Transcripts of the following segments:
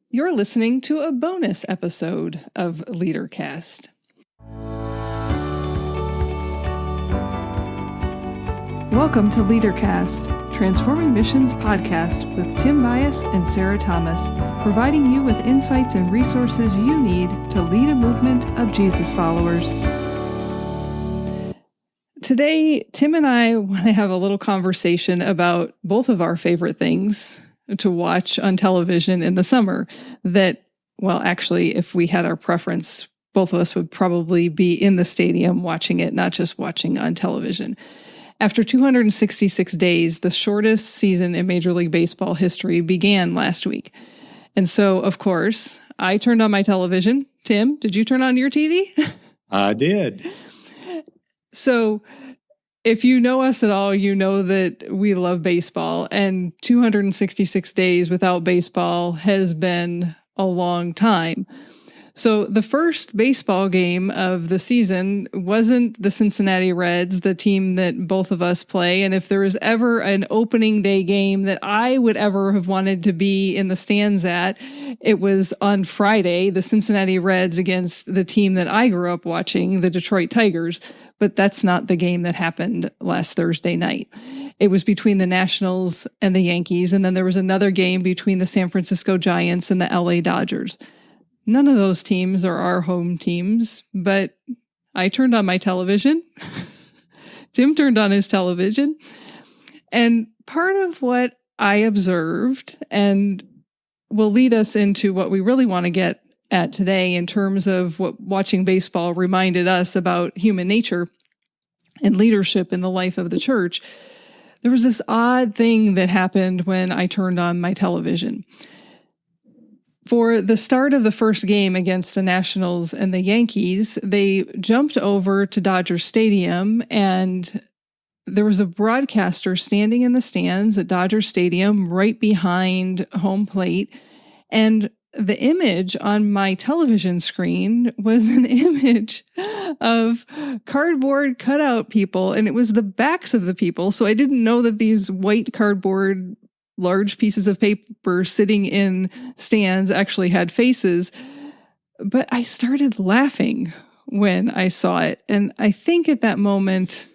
You're listening to a bonus episode of LeaderCast. Welcome to LeaderCast, Transforming Missions podcast with Tim Bias and Sarah Thomas, providing you with insights and resources you need to lead a movement of Jesus followers. Today, Tim and I want to have a little conversation about both of our favorite things to watch on television in the summer that, well, actually, if we had our preference, both of us would probably be in the stadium watching it, not just watching on television. After 266 days, the shortest season in Major League Baseball history began last week. And so, of course, I turned on my television. Tim, did you turn on your TV? I did. So, if you know us at all, you know that we love baseball, and 266 days without baseball has been a long time. So the first baseball game of the season wasn't the Cincinnati Reds, the team that both of us play. And if there was ever an opening day game that I would ever have wanted to be in the stands at, it was on Friday, the Cincinnati Reds against the team that I grew up watching, the Detroit Tigers. But that's not the game that happened last Thursday night. It was between the Nationals and the Yankees. And then there was another game between the San Francisco Giants and the LA Dodgers. None of those teams are our home teams, but I turned on my television. Tim turned on his television. And part of what I observed and will lead us into what we really want to get at today in terms of what watching baseball reminded us about human nature and leadership in the life of the church. There was this odd thing that happened when I turned on my television. For the start of the first game against the Nationals and the Yankees, they jumped over to Dodger Stadium, and there was a broadcaster standing in the stands at Dodger Stadium right behind home plate. And the image on my television screen was an image of cardboard cutout people, and it was the backs of the people. So I didn't know that these white cardboard large pieces of paper sitting in stands actually had faces. But I started laughing when I saw it. And I think at that moment,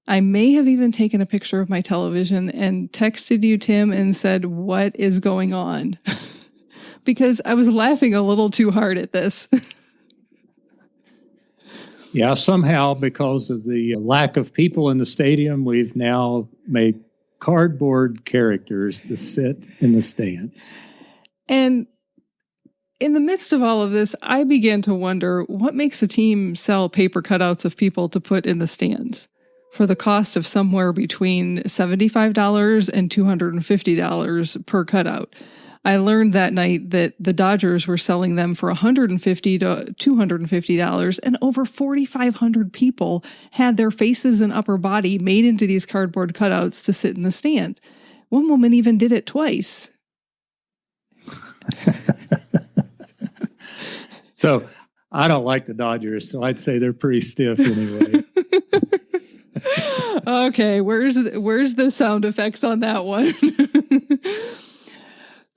I may have even taken a picture of my television and texted you, Tim, and said, "What is going on?" Because I was laughing a little too hard at this. Yeah, somehow because of the lack of people in the stadium, we've now made cardboard characters to sit in the stands. And in the midst of all of this, I began to wonder what makes a team sell paper cutouts of people to put in the stands for the cost of somewhere between $75 and $250 per cutout. I learned that night that the Dodgers were selling them for $150 to $250, and over 4,500 people had their faces and upper body made into these cardboard cutouts to sit in the stand. One woman even did it twice. So I don't like the Dodgers, so I'd say they're pretty stiff anyway. Okay, where's the sound effects on that one?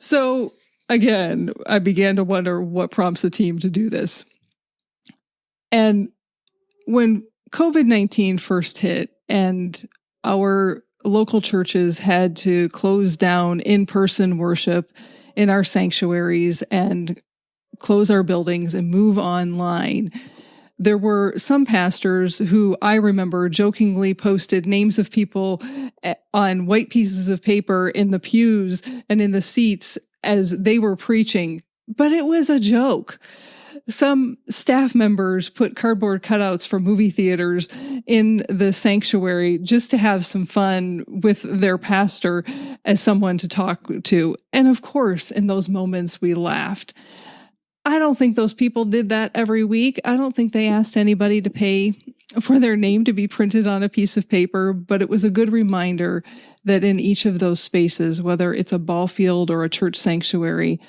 So, again, I began to wonder what prompts the team to do this. And when COVID-19 first hit and our local churches had to close down in-person worship in our sanctuaries and close our buildings and move online, there were some pastors who I remember jokingly posted names of people on white pieces of paper in the pews and in the seats as they were preaching, but it was a joke. Some staff members put cardboard cutouts for movie theaters in the sanctuary just to have some fun with their pastor as someone to talk to. And of course, in those moments, we laughed. I don't think those people did that every week. I don't think they asked anybody to pay for their name to be printed on a piece of paper, but it was a good reminder that in each of those spaces, whether it's a ball field or a church sanctuary,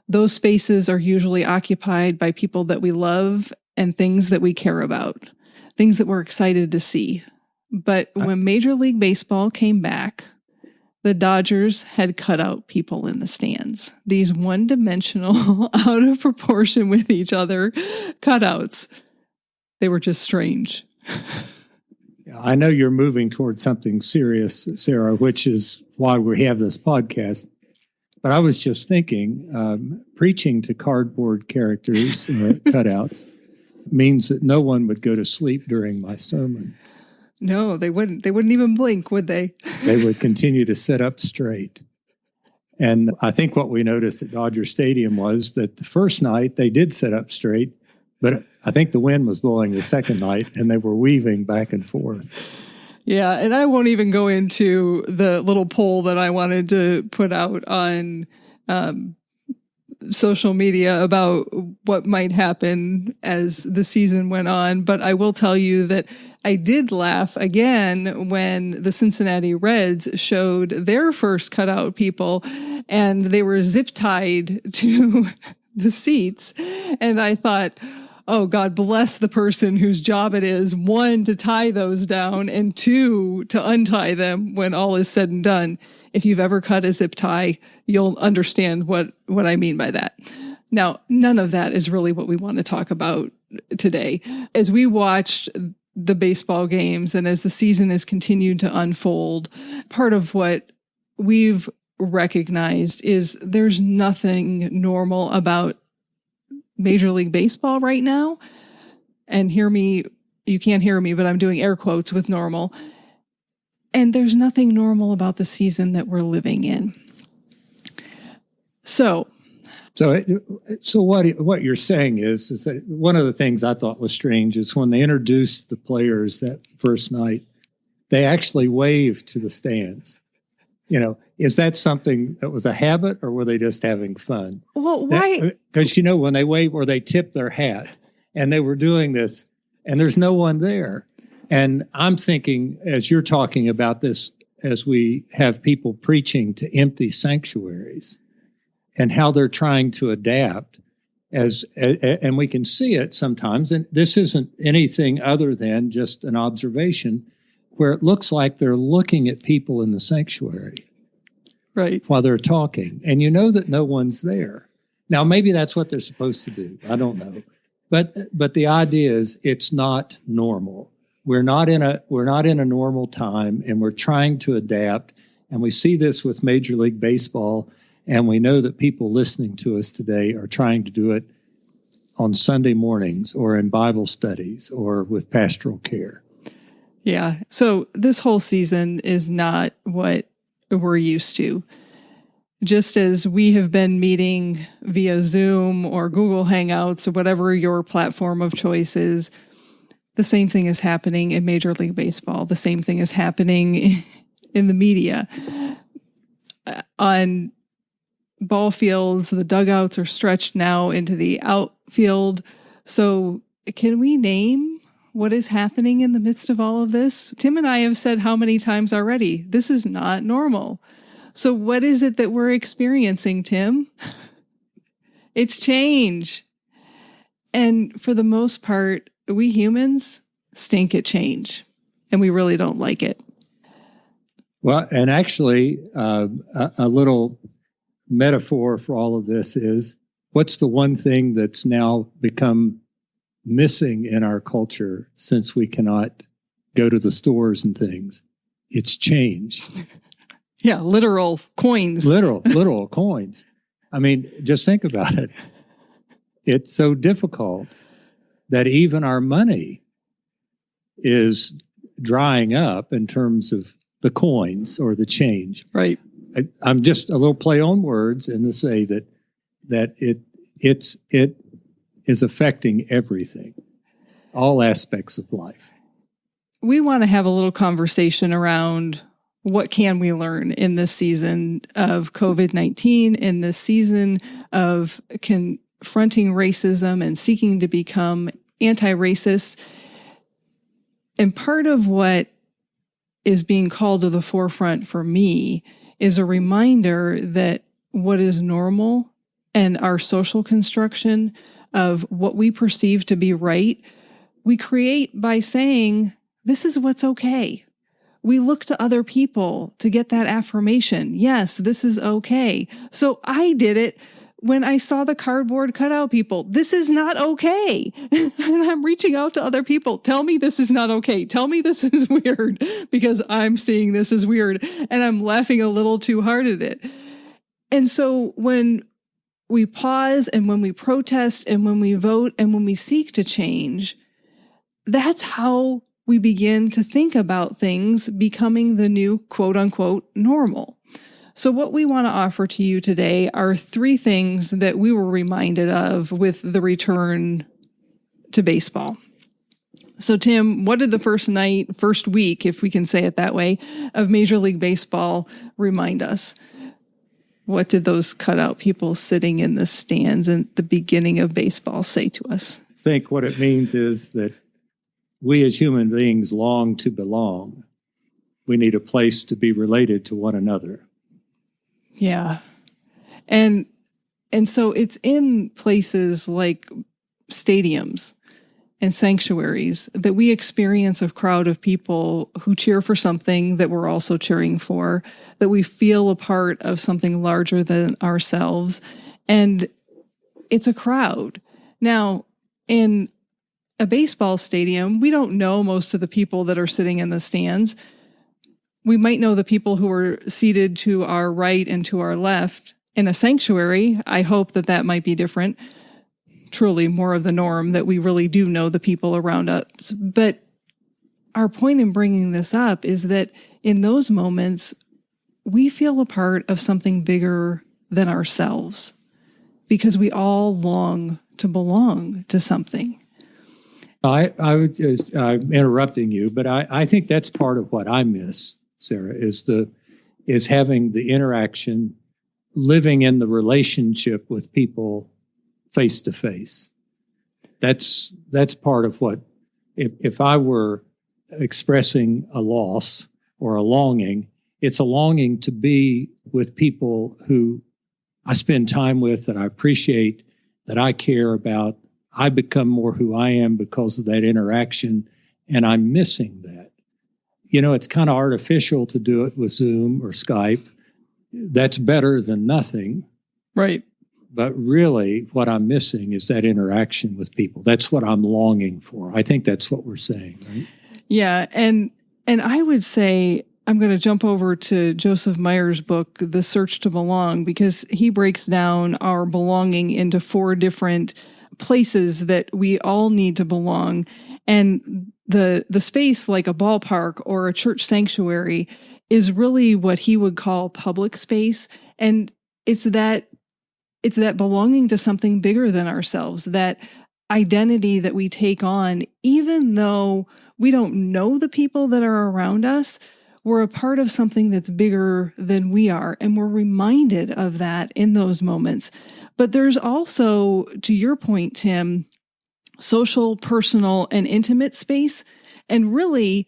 those spaces are usually occupied by people that we love and things that we care about, things that we're excited to see. But when Major League Baseball came back, the Dodgers had cutout people in the stands. These one-dimensional, out of proportion with each other cutouts. They were just strange. I know you're moving towards something serious, Sarah, which is why we have this podcast. But I was just thinking, preaching to cardboard characters, cutouts, means that no one would go to sleep during my sermon. No, they wouldn't. They wouldn't even blink, would they? They would continue to sit up straight. And I think what we noticed at Dodger Stadium was that the first night they did sit up straight, but I think the wind was blowing the second night and they were weaving back and forth. Yeah, and I won't even go into the little poll that I wanted to put out on social media about what might happen as the season went on. But I will tell you that I did laugh again when the Cincinnati Reds showed their first cutout people and they were zip tied to the seats. And I thought, oh, God bless the person whose job it is, one, to tie those down, and two, to untie them when all is said and done. If you've ever cut a zip tie, you'll understand what I mean by that. Now, none of that is really what we want to talk about today. As we watched the baseball games and as the season has continued to unfold, part of what we've recognized is there's nothing normal about Major League Baseball right now. And hear me, you can't hear me, but I'm doing air quotes with normal. And there's nothing normal about the season that we're living in. So what you're saying is that one of the things I thought was strange is when they introduced the players that first night, they actually waved to the stands. You know, is that something that was a habit or were they just having fun? Well, why? Because, when they wave or they tip their hat and they were doing this and there's no one there. And I'm thinking, as you're talking about this, as we have people preaching to empty sanctuaries and how they're trying to adapt and we can see it sometimes. And this isn't anything other than just an observation where it looks like they're looking at people in the sanctuary. Right. While they're talking. And you know that no one's there. Now, maybe that's what they're supposed to do. I don't know. But the idea is it's not normal. We're not in a normal time, and we're trying to adapt. And we see this with Major League Baseball, and we know that people listening to us today are trying to do it on Sunday mornings or in Bible studies or with pastoral care. Yeah. So this whole season is not what we're used to. Just as we have been meeting via Zoom or Google Hangouts or whatever your platform of choice is, the same thing is happening in Major League Baseball. The same thing is happening in the media. On ball fields, the dugouts are stretched now into the outfield. So can we name what is happening in the midst of all of this? Tim and I have said how many times already, this is not normal. So what is it that we're experiencing, Tim? It's change. And for the most part, we humans stink at change, and we really don't like it. Well, and actually, a little metaphor for all of this is, what's the one thing that's now become missing in our culture since we cannot go to the stores and things? It's change. Yeah, literal coins. Literal coins. I mean, just think about it. It's so difficult that even our money is drying up in terms of the coins or the change. Right. I'm just a little play on words and to say that it is affecting everything, all aspects of life. We want to have a little conversation around what can we learn in this season of COVID-19, in this season of confronting racism and seeking to become anti-racist. And part of what is being called to the forefront for me is a reminder that what is normal and our social construction of what we perceive to be right, we create by saying, this is what's okay. we look to other people to get that affirmation. Yes, this is okay. So I did it when I saw the cardboard cutout people. This is not okay. And I'm reaching out to other people. Tell me this is not okay. Tell me this is weird, because I'm seeing this as weird and I'm laughing a little too hard at it. And so when we pause and when we protest and when we vote and when we seek to change, that's how we begin to think about things becoming the new quote unquote normal. So what we want to offer to you today are 3 things that we were reminded of with the return to baseball. So Tim, what did the first week, if we can say it that way, of Major League Baseball remind us? What did those cutout people sitting in the stands at the beginning of baseball say to us? I think what it means is that we as human beings long to belong. We need a place to be related to one another. Yeah. And so it's in places like stadiums and sanctuaries that we experience a crowd of people who cheer for something that we're also cheering for, that we feel a part of something larger than ourselves. And it's a crowd. Now, in a baseball stadium, we don't know most of the people that are sitting in the stands. We might know the people who are seated to our right and to our left. In a sanctuary, I hope that might be different. Truly more of the norm, that we really do know the people around us. But our point in bringing this up is that in those moments, we feel a part of something bigger than ourselves, because we all long to belong to something. I'm interrupting you, but I think that's part of what I miss, Sarah, is having the interaction, living in the relationship with people face to face. That's part of what, if I were expressing a loss or a longing, it's a longing to be with people who I spend time with, that I appreciate, that I care about. I become more who I am because of that interaction, and I'm missing that. You know, it's kind of artificial to do it with Zoom or Skype. That's better than nothing. Right. But really, what I'm missing is that interaction with people. That's what I'm longing for. I think that's what we're saying, right? Yeah, and I would say, I'm going to jump over to Joseph Meyer's book, The Search to Belong, because he breaks down our belonging into 4 different places that we all need to belong. And the space, like a ballpark or a church sanctuary, is really what he would call public space. And it's that belonging to something bigger than ourselves, that identity that we take on, even though we don't know the people that are around us. We're a part of something that's bigger than we are, and we're reminded of that in those moments. But there's also, to your point, Tim, social, personal, and intimate space. And really,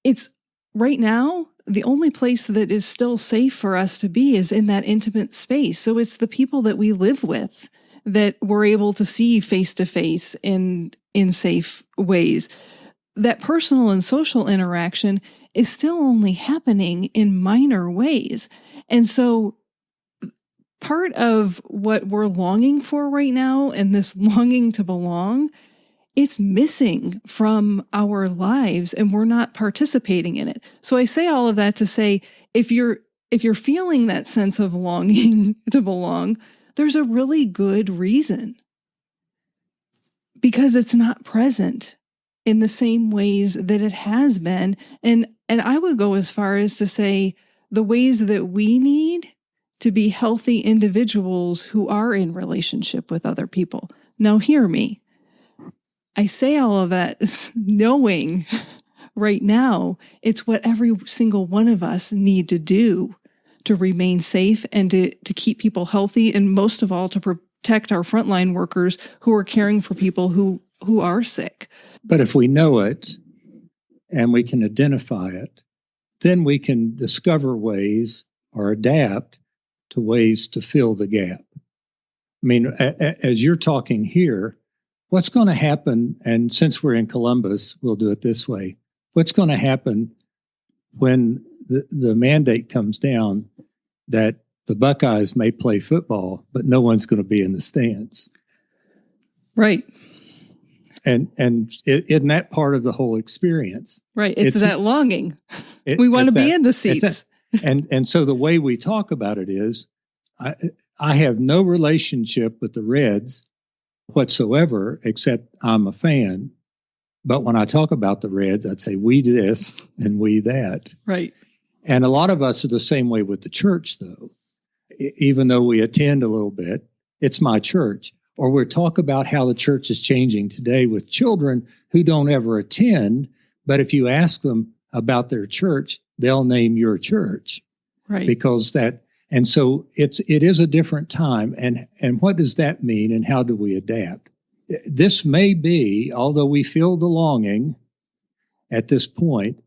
it's right now, the only place that is still safe for us to be is in that intimate space. So it's the people that we live with that we're able to see face to face in safe ways. That personal and social interaction is still only happening in minor ways. And so part of what we're longing for right now, and this longing to belong, it's missing from our lives, and we're not participating in it. So I say all of that to say, if you're feeling that sense of longing to belong, there's a really good reason, because it's not present in the same ways that it has been. And I would go as far as to say the ways that we need to be healthy individuals who are in relationship with other people. Now, hear me. I say all of that knowing right now it's what every single one of us need to do to remain safe and to keep people healthy, and most of all, to protect our frontline workers who are caring for people who are sick. But if we know it and we can identify it, then we can discover ways or adapt to ways to fill the gap. I mean, as you're talking here, what's going to happen, and since we're in Columbus, we'll do it this way. What's going to happen when the mandate comes down that the Buckeyes may play football, but no one's going to be in the stands. Right. And isn't that part of the whole experience? Right. It's that longing. We want to be in the seats. And so the way we talk about it is, I have no relationship with the Reds whatsoever, except I'm a fan. But when I talk about the Reds, I'd say we this and we that. Right. And a lot of us are the same way with the church, though. Even though we attend a little bit, it's my church. Or we'll talk about how the church is changing today with children who don't ever attend. But if you ask them about their church, they'll name your church. Right. Because and so it is a different time. And what does that mean and how do we adapt? This may be, although we feel the longing at this point,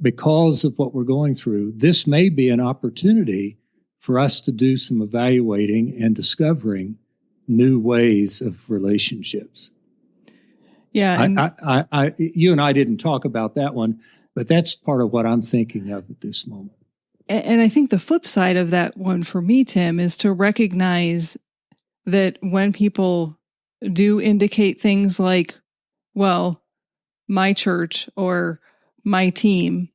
because of what we're going through, this may be an opportunity for us to do some evaluating and discovering new ways of relationships. Yeah. You and I didn't talk about that one, but that's part of what I'm thinking of at this moment. And I think the flip side of that one for me, Tim, is to recognize that when people do indicate things like, well, my church or my team,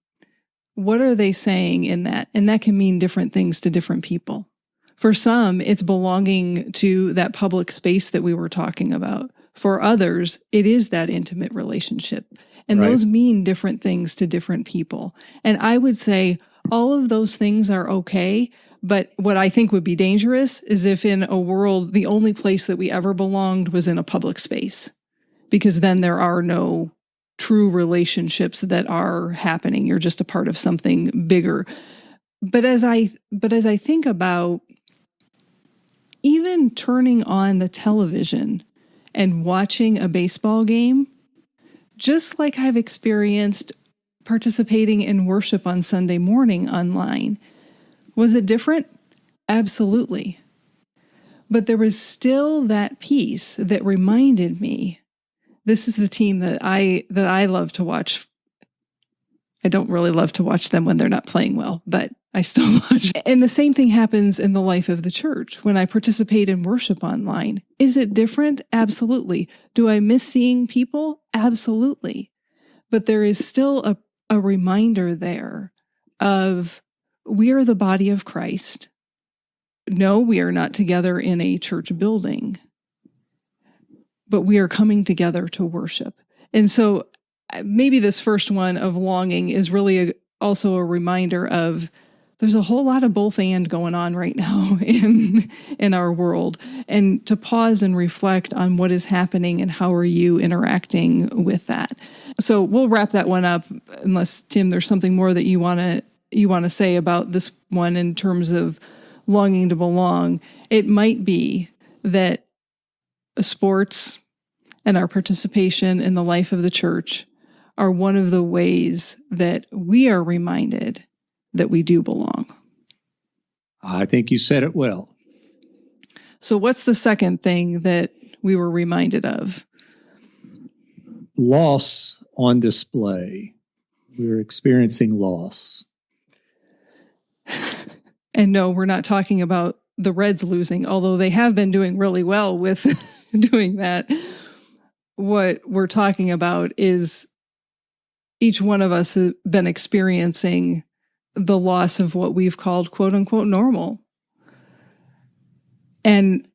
what are they saying in that? And that can mean different things to different people. For some, it's belonging to that public space that we were talking about. For others, it is that intimate relationship. And Right. Those mean different things to different people. And I would say all of those things are okay. But what I think would be dangerous is if in a world, the only place that we ever belonged was in a public space, because then there are no true relationships that are happening. You're just a part of something bigger. But as I think about even turning on the television and watching a baseball game, just like I've experienced participating in worship on Sunday morning online, was it different? Absolutely. But there was still that piece that reminded me, this is the team that I love to watch. I don't really love to watch them when they're not playing well, but I still watch. And the same thing happens in the life of the church when I participate in worship online. Is it different? Absolutely. Do I miss seeing people? Absolutely. But there is still a reminder there of we are the body of Christ. No, we are not together in a church building, but we are coming together to worship. And so maybe this first one of longing is really also a reminder of there's a whole lot of both and going on right now in our world, and to pause and reflect on what is happening and how are you interacting with that. So we'll wrap that one up, unless, Tim, there's something more that you want to say about this one in terms of longing to belong. It might be that sports and our participation in the life of the church are one of the ways that we are reminded that we do belong. I think you said it well. So what's the second thing that we were reminded of? Loss on display. We're experiencing loss. And no, we're not talking about the Reds losing, although they have been doing really well with doing that. What we're talking about is each one of us has been experiencing the loss of what we've called quote unquote normal. And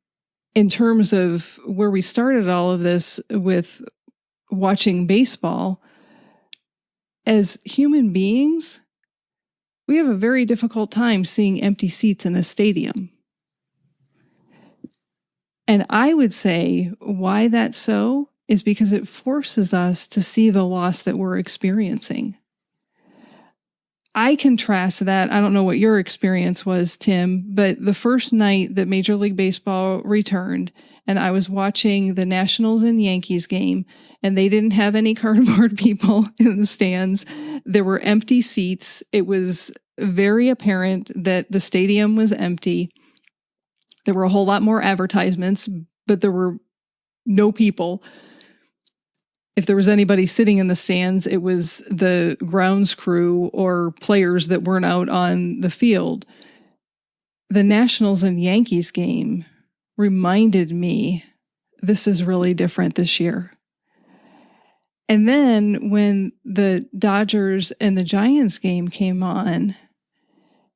in terms of where we started all of this with watching baseball, as human beings, we have a very difficult time seeing empty seats in a stadium. And I would say why that's so is because it forces us to see the loss that we're experiencing. I contrast that. I don't know what your experience was, Tim, but the first night that Major League Baseball returned and I was watching the Nationals and Yankees game, and they didn't have any cardboard people in the stands. There were empty seats. It was very apparent that the stadium was empty. There were a whole lot more advertisements, but there were no people. if there was anybody sitting in the stands, it was the grounds crew or players that weren't out on the field. The Nationals and Yankees game reminded me this is really different this year. And then when the Dodgers and the Giants game came on,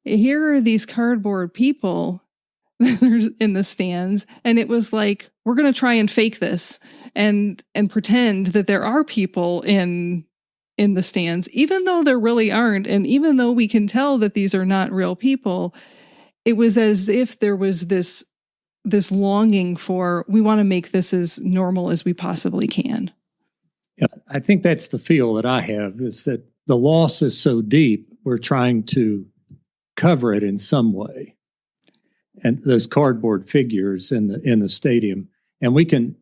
here are these cardboard people in the stands, and it was like, we're going to try and fake this and pretend that there are people in the stands, even though there really aren't. And even though we can tell that these are not real people, it was as if there was this longing for, we want to make this as normal as we possibly can. Yeah, I think that's the feel that I have, is that the loss is so deep, we're trying to cover it in some way. And those cardboard figures in the stadium, and we can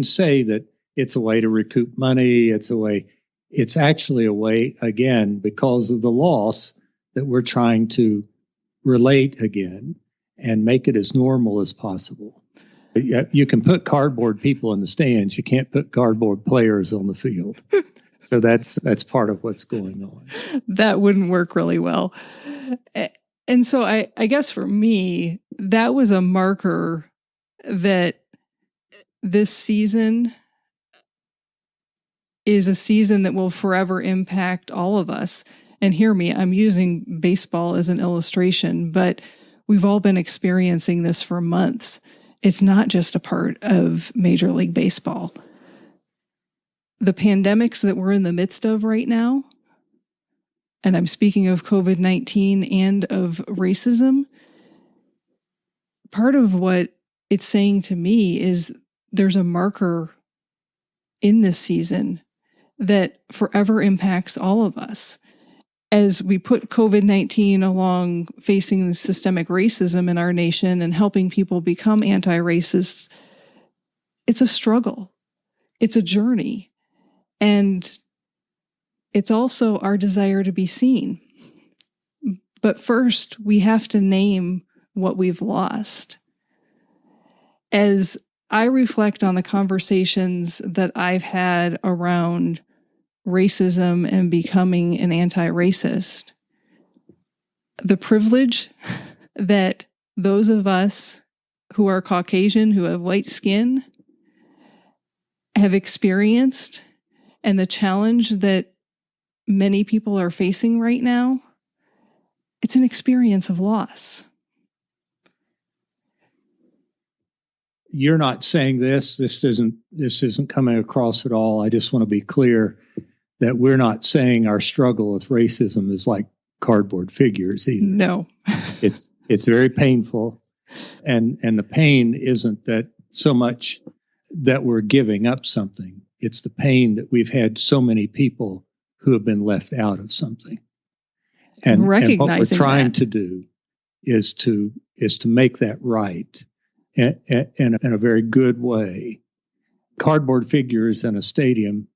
say that it's a way to recoup money. It's actually a way, again, because of the loss, that we're trying to relate again and make it as normal as possible. You can put cardboard people in the stands. You can't put cardboard players on the field. So that's part of what's going on. That wouldn't work really well. And so I guess for me, that was a marker that this season is a season that will forever impact all of us. And hear me, I'm using baseball as an illustration, but we've all been experiencing this for months. It's not just a part of Major League Baseball. The pandemics that we're in the midst of right now, and I'm speaking of COVID-19 and of racism, part of what it's saying to me is there's a marker in this season that forever impacts all of us. As we put COVID-19 along facing the systemic racism in our nation and helping people become anti-racists, it's a struggle. It's a journey. And it's also our desire to be seen. But first, we have to name what we've lost. As I reflect on the conversations that I've had around racism and becoming an anti-racist, the privilege that those of us who are Caucasian, who have white skin, have experienced, and the challenge that many people are facing right now, it's an experience of loss. You're not saying this. This isn't coming across at all. I just want to be clear that we're not saying our struggle with racism is like cardboard figures either. No. It's very painful. And the pain isn't that so much that we're giving up something. It's the pain that we've had so many people who have been left out of something. And what we're trying to do is to make that right in a very good way. Cardboard figures in a stadium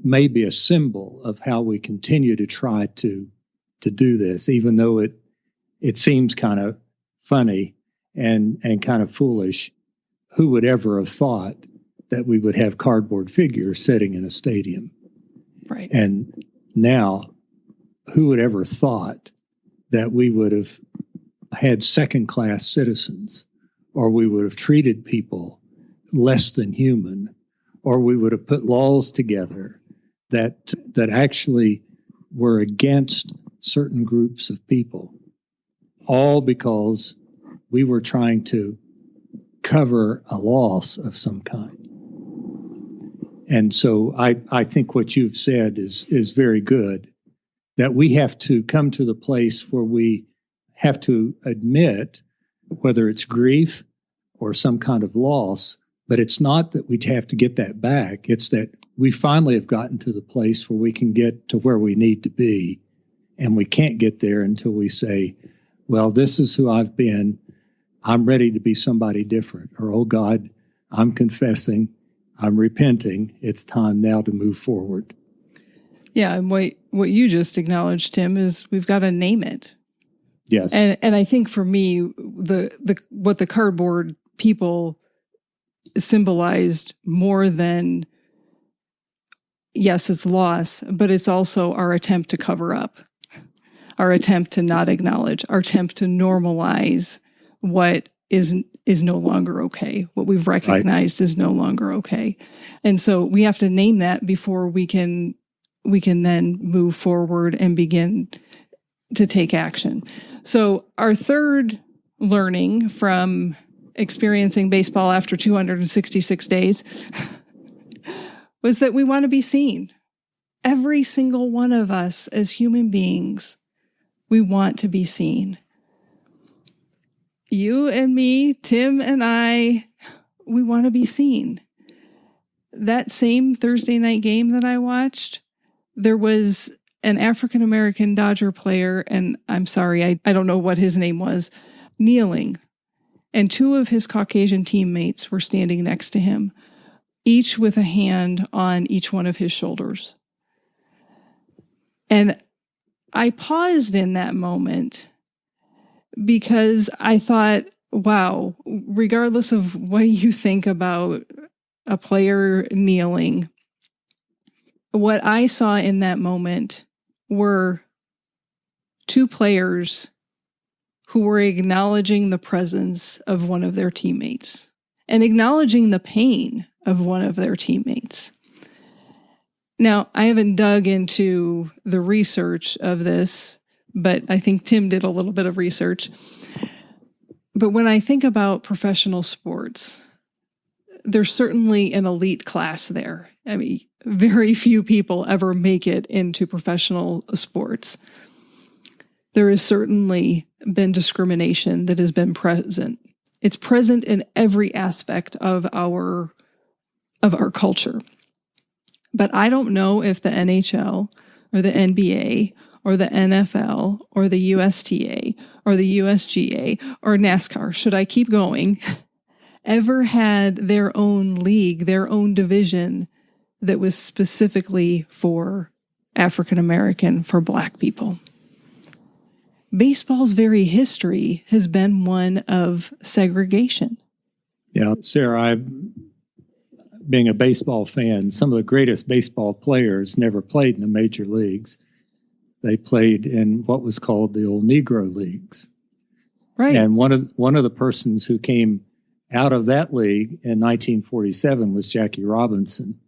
may be a symbol of how we continue to try to do this, even though it seems kind of funny and kind of foolish. Who would ever have thought that we would have cardboard figures sitting in a stadium? Right. And now, who would ever thought that we would have had second-class citizens, or we would have treated people less than human, or we would have put laws together that actually were against certain groups of people, all because we were trying to cover a loss of some kind. And so I think what you've said is very good, that we have to come to the place where we have to admit, whether it's grief or some kind of loss, but it's not that we have to get that back. It's that we finally have gotten to the place where we can get to where we need to be. And we can't get there until we say, well, this is who I've been. I'm ready to be somebody different. Or, oh God, I'm confessing, I'm repenting. It's time now to move forward. Yeah, and what you just acknowledged, Tim, is we've got to name it. Yes. And I think for me, the what the cardboard people symbolized more than yes, it's loss, but it's also our attempt to cover up, our attempt to not acknowledge, our attempt to normalize what is no longer okay, what we've recognized is no longer okay. And so we have to name that before we can then move forward and begin to take action. So our third learning from experiencing baseball after 266 days was that we want to be seen. Every single one of us as human beings, we want to be seen. You and me, Tim and I, we want to be seen. That same Thursday night game that I watched, there was an African-American Dodger player, and I'm sorry, I don't know what his name was, kneeling. And two of his Caucasian teammates were standing next to him, each with a hand on each one of his shoulders. And I paused in that moment because I thought, wow, regardless of what you think about a player kneeling, what I saw in that moment were two players who were acknowledging the presence of one of their teammates and acknowledging the pain of one of their teammates. Now, I haven't dug into the research of this, but I think Tim did a little bit of research. But when I think about professional sports, there's certainly an elite class there. I mean, very few people ever make it into professional sports. There has certainly been discrimination that has been present. It's present in every aspect of our culture. But I don't know if the NHL or the NBA or the NFL or the USTA or the USGA or NASCAR, should I keep going, ever had their own league, their own division that was specifically for African American, for Black people. Baseball's very history has been one of segregation. Yeah, Sarah, being a baseball fan, some of the greatest baseball players never played in the major leagues. They played in what was called the old Negro leagues. Right. And one of the persons who came out of that league in 1947 was Jackie Robinson.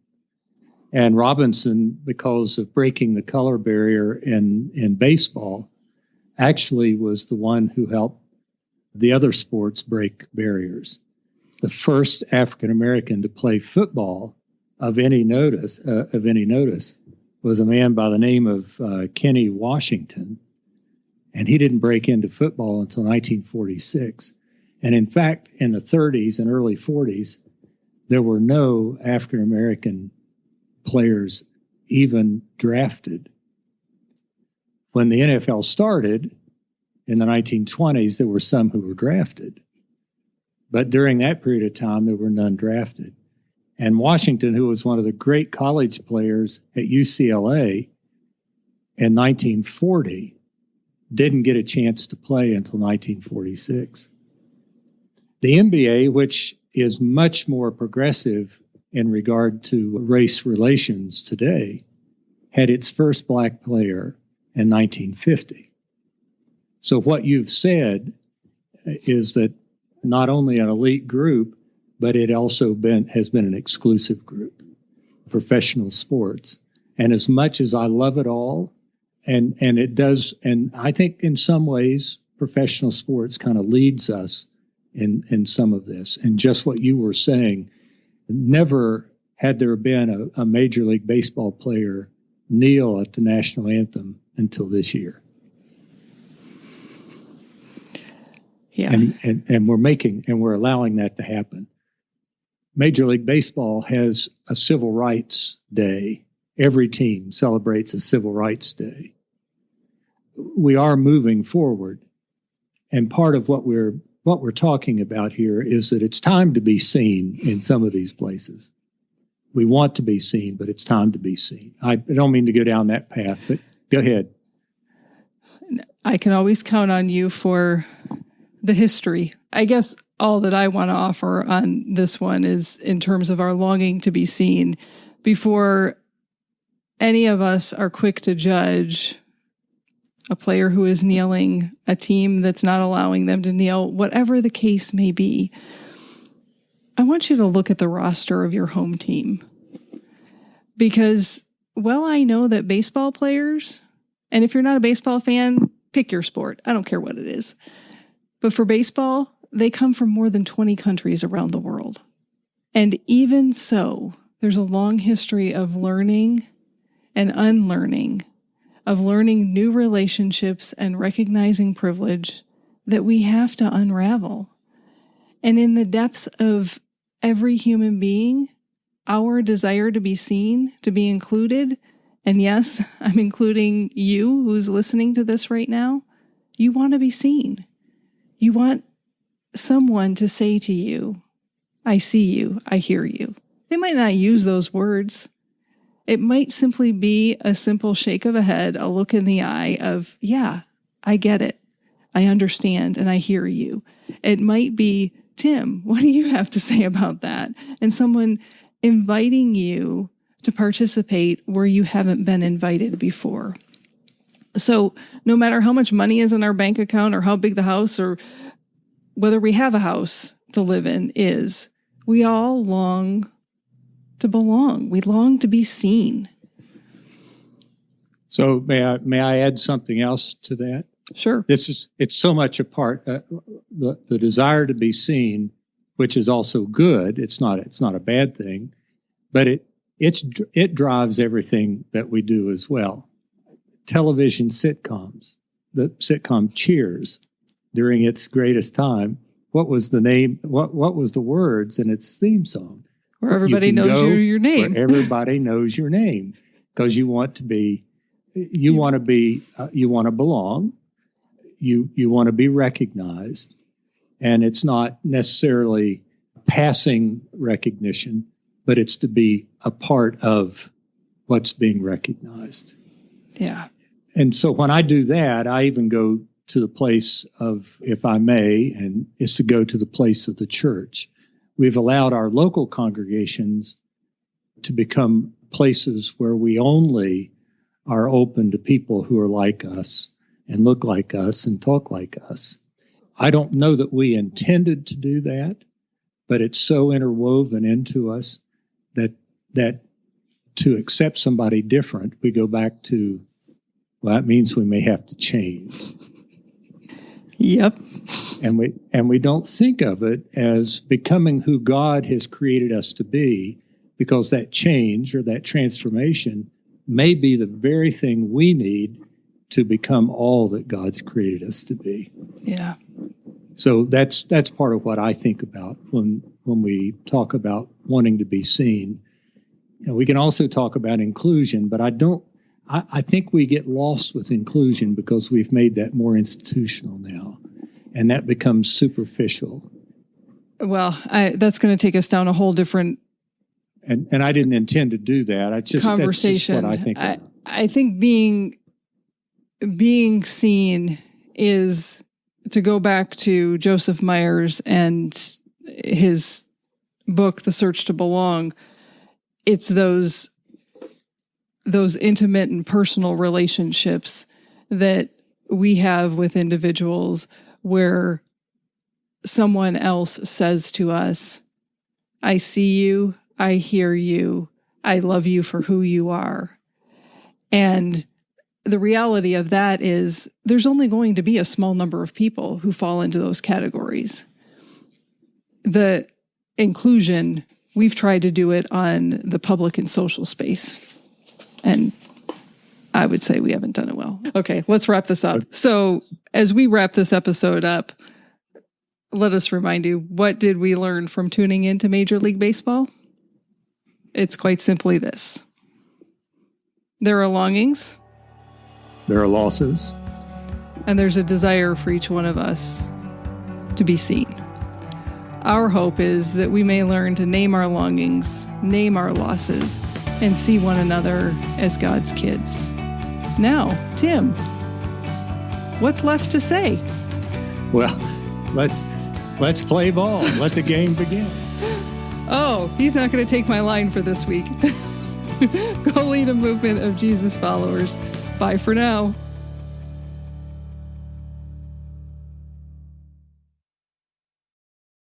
And Robinson, because of breaking the color barrier in baseball, actually was the one who helped the other sports break barriers. The first African American to play football of any notice was a man by the name of Kenny Washington, and he didn't break into football until 1946. And in fact, in the 30s and early 40s, there were no African American players even drafted. When the NFL started in the 1920s, there were some who were drafted. But during that period of time, there were none drafted. And Washington, who was one of the great college players at UCLA in 1940, didn't get a chance to play until 1946. The NBA, which is much more progressive in regard to race relations today, had its first Black player in 1950. So what you've said is that not only an elite group, but it also has been an exclusive group, professional sports. And as much as I love it all, and it does, and I think in some ways professional sports kind of leads us in some of this. And just what you were saying, never had there been a Major League Baseball player kneel at the national anthem until this year. Yeah. And we're allowing that to happen. Major League Baseball has a Civil Rights Day. Every team celebrates a Civil Rights Day. We are moving forward. And part of what we're talking about here is that it's time to be seen in some of these places. We want to be seen, but it's time to be seen. I don't mean to go down that path, but go ahead. I can always count on you for the history. I guess all that I want to offer on this one is in terms of our longing to be seen. Before any of us are quick to judge a player who is kneeling, a team that's not allowing them to kneel, whatever the case may be, I want you to look at the roster of your home team. Because, well, I know that baseball players, and if you're not a baseball fan, pick your sport. I don't care what it is. But for baseball, they come from more than 20 countries around the world. And even so, there's a long history of learning and unlearning, of learning new relationships and recognizing privilege that we have to unravel. And in the depths of every human being, our desire to be seen, to be included, and yes, I'm including you who's listening to this right now, you want to be seen. You want someone to say to you, I see you, I hear you. They might not use those words. It might simply be a simple shake of a head, a look in the eye of, yeah, I get it. I understand and I hear you. It might be, Tim, what do you have to say about that? And someone inviting you to participate where you haven't been invited before. So no matter how much money is in our bank account or how big the house or whether we have a house to live in is, we all long to belong. We long to be seen. So may I add something else to that? Sure. It's so much a part, the desire to be seen, which is also good. It's not a bad thing, but it drives everything that we do as well. Television sitcoms, the sitcom Cheers, during its greatest time, what was the name? What was the words in its theme song? Where everybody knows your name. Where everybody knows your name, because you want to be, you want to belong, you want to be recognized, and it's not necessarily passing recognition, but it's to be a part of what's being recognized. Yeah. And so when I do that, I even go to the place of, if I may, and is to go to the place of the church. We've allowed our local congregations to become places where we only are open to people who are like us and look like us and talk like us. I don't know that we intended to do that, but it's so interwoven into us that to accept somebody different, we go back to, well, that means we may have to change. Yep. And we don't think of it as becoming who God has created us to be, because that change or that transformation may be the very thing we need to become all that God's created us to be. Yeah. So that's part of what I think about when we talk about wanting to be seen. You know, we can also talk about inclusion, but I think we get lost with inclusion because we've made that more institutional now, and that becomes superficial. Well, that's going to take us down a whole different and I didn't intend to do that. It's just conversation. That's just what I think. I think being seen is, to go back to Joseph Myers and his book, The Search to Belong. It's those intimate and personal relationships that we have with individuals where someone else says to us, I see you, I hear you, I love you for who you are. And the reality of that is there's only going to be a small number of people who fall into those categories. The inclusion, we've tried to do it on the public and social space. And I would say we haven't done it well. Okay, let's wrap this up. So as we wrap this episode up, let us remind you, what did we learn from tuning into Major League Baseball? It's quite simply this. There are longings. There are losses. And there's a desire for each one of us to be seen. Our hope is that we may learn to name our longings, name our losses, and see one another as God's kids. Now, Tim, what's left to say? Well, let's play ball. Let the game begin. Oh, he's not going to take my line for this week. Go lead a movement of Jesus followers. Bye for now.